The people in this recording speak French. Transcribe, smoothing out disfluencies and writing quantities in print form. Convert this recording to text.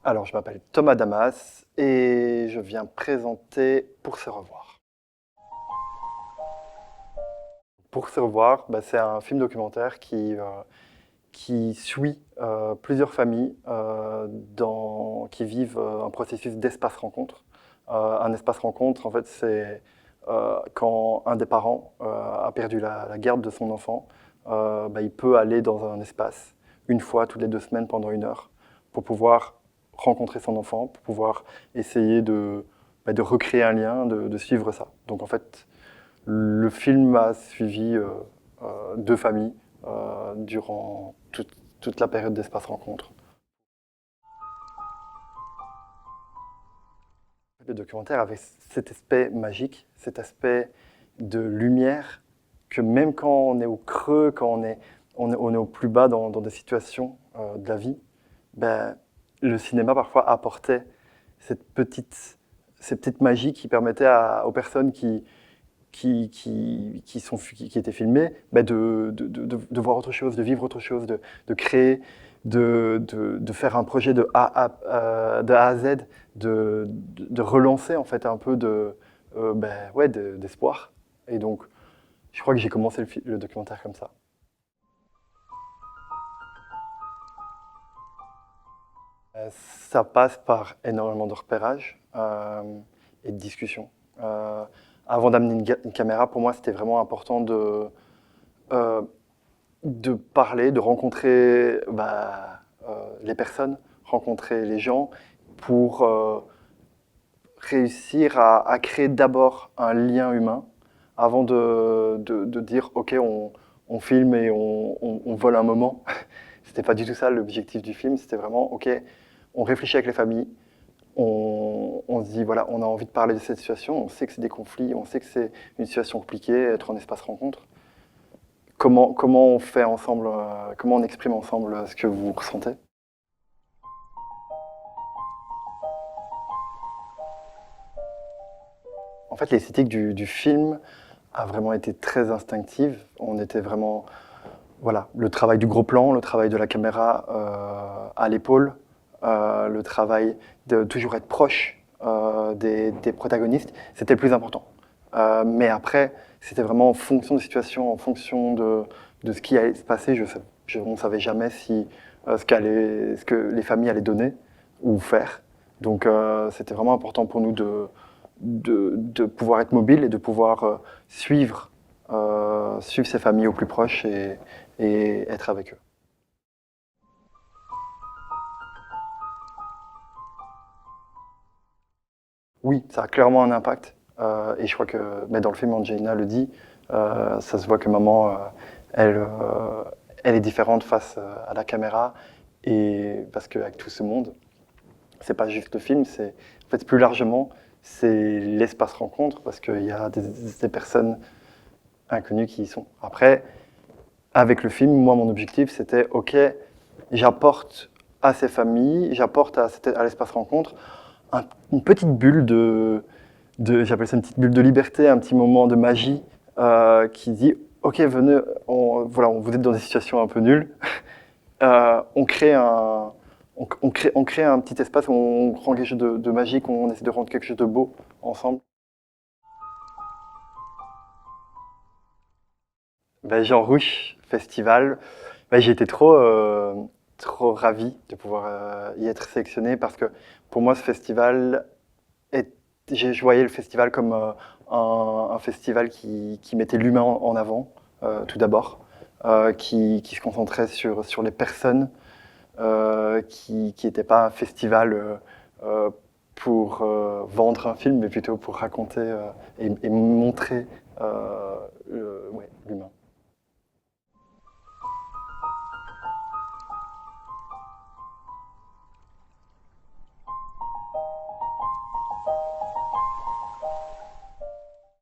Alors, je m'appelle Thomas Damas et je viens présenter Pour se revoir. Pour se revoir, c'est un film documentaire qui suit plusieurs familles qui vivent un processus d'espace rencontre. Un espace rencontre, en fait, c'est quand un des parents a perdu la garde de son enfant, il peut aller dans un espace une fois toutes les 2 semaines pendant 1 heure pour pouvoir rencontrer son enfant, pour pouvoir essayer de recréer un lien, de suivre ça. Donc en fait, le film a suivi 2 familles durant toute la période d'espace rencontre. Le documentaire avait cet aspect magique, cet aspect de lumière, que même quand on est au creux, quand on est au plus bas dans des situations de la vie, le cinéma parfois apportait cette petite magie qui permettait aux personnes qui étaient filmées de voir autre chose, de vivre autre chose, de créer, de faire un projet de A à Z, de relancer en fait un peu d'espoir. Et donc, je crois que j'ai commencé le documentaire comme ça. Ça passe par énormément de repérage et de discussion. Avant d'amener une caméra, pour moi, c'était vraiment important euh, de parler, de rencontrer les personnes, rencontrer les gens pour réussir à créer d'abord un lien humain avant de dire ok on filme et on vole un moment. C'était pas du tout ça l'objectif du film, c'était vraiment ok on réfléchit avec les familles, on se dit voilà on a envie de parler de cette situation, on sait que c'est des conflits, on sait que c'est une situation compliquée, être en espace rencontre. Comment on fait ensemble, comment on exprime ensemble ce que vous ressentez? En fait, l'esthétique du film a vraiment été très instinctive. On était vraiment, voilà, le travail du gros plan, le travail de la caméra à l'épaule, le travail de toujours être proche des protagonistes, c'était le plus important. Mais après, c'était vraiment en fonction des situations, en fonction de ce qui allait se passer. On ne savait jamais si ce que les familles allaient donner ou faire. Donc c'était vraiment important pour nous de pouvoir être mobile et de pouvoir suivre ces familles au plus proche et être avec eux. Oui, ça a clairement un impact. Et je crois que, mais dans le film, Angelina le dit, ça se voit que maman, elle, euh, elle est différente face à la caméra. Et parce qu'avec tout ce monde, c'est pas juste le film, c'est en fait plus largement, c'est l'espace rencontre parce qu'il y a des personnes inconnues qui y sont. Après, avec le film, moi, mon objectif, c'était ok, j'apporte à ces familles, j'apporte à l'espace rencontre une petite bulle j'appelle ça une petite bulle de liberté, un petit moment de magie qui dit ok venez, voilà, vous êtes dans des situations un peu nulles, on crée un petit espace où on rend quelque chose de magique, on essaie de rendre quelque chose de beau ensemble. Jean Rouch Festival, j'ai été trop ravi de pouvoir y être sélectionné parce que pour moi ce festival je voyais le festival comme un festival qui mettait l'humain en avant, tout d'abord, qui se concentrait sur les personnes, qui n'était pas un festival pour vendre un film, mais plutôt pour raconter et montrer l'humain.